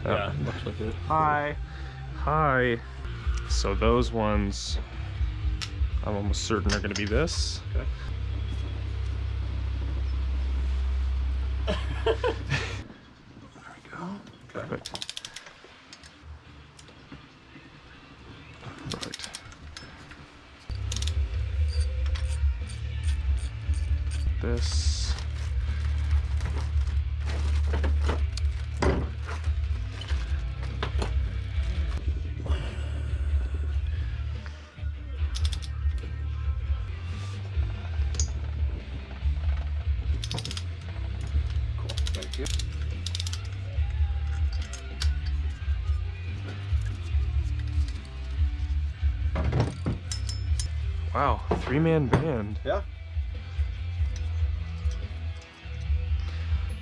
Yeah, looks like it. Hi. Hi. So those ones, I'm almost certain are going to be this. Okay. There we go. Okay. Perfect. Perfect. This. Thank you. Wow, 3-man band. Yeah.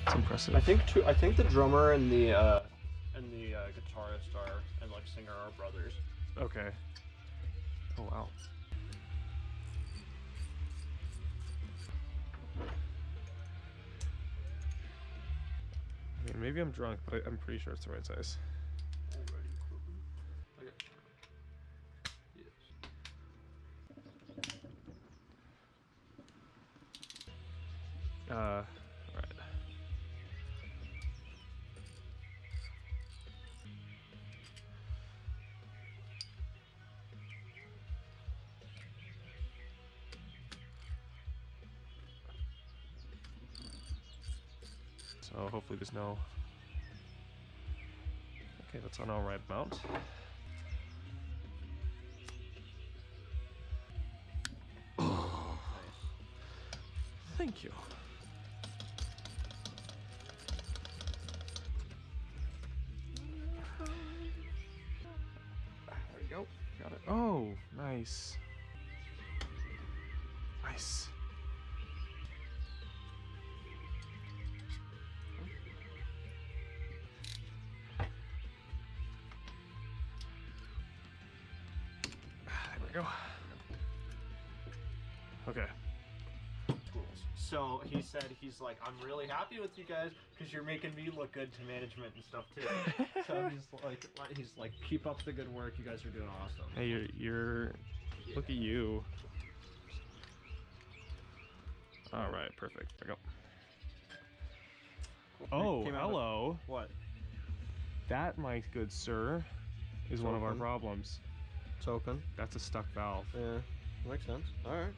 It's impressive. I think the drummer and the guitarist are and like singer are brothers. Okay. Oh wow. I mean, maybe I'm drunk, but I'm pretty sure it's the right size. Alrighty. Okay. Yes. Right. So hopefully there's no. Okay, that's on all right mount. Oh, thank you. There we go. Got it. Oh, nice. Nice. There we go. Okay. So he said he's like, I'm really happy with you guys because you're making me look good to management and stuff too. So he's like, keep up the good work. You guys are doing awesome. Hey, you're look at you. All right, perfect. There we go. Oh, hello. What? That, my good sir, is one of our problems. Token. That's a stuck valve. Yeah, makes sense. All right.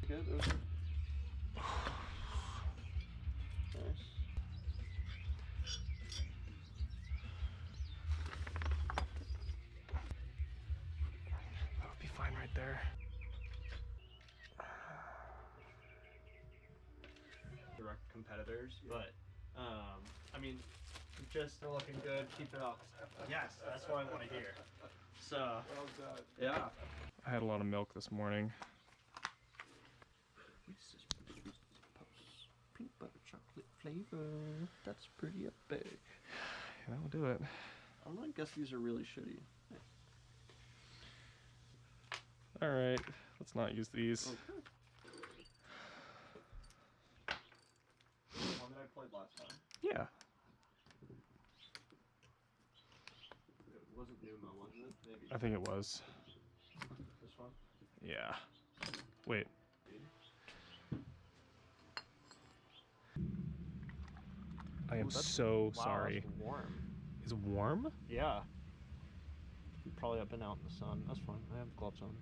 Good. Nice. That would be fine right there. Direct competitors, but I mean, just still looking good. Keep it up. Yes, that's what I want to hear. So, well done. Yeah. I had a lot of milk this morning. Peanut butter chocolate flavor. That's pretty epic. Yeah, that will do it. I guess these are really shitty. All right, let's not use these. Okay. One that I played last time. Yeah. It wasn't Numa, wasn't it? Maybe. I think it was. This one? Yeah. Wait. I am so sorry. That's warm. Is it warm? Yeah. You probably have been out in the sun. That's fine. I have gloves on.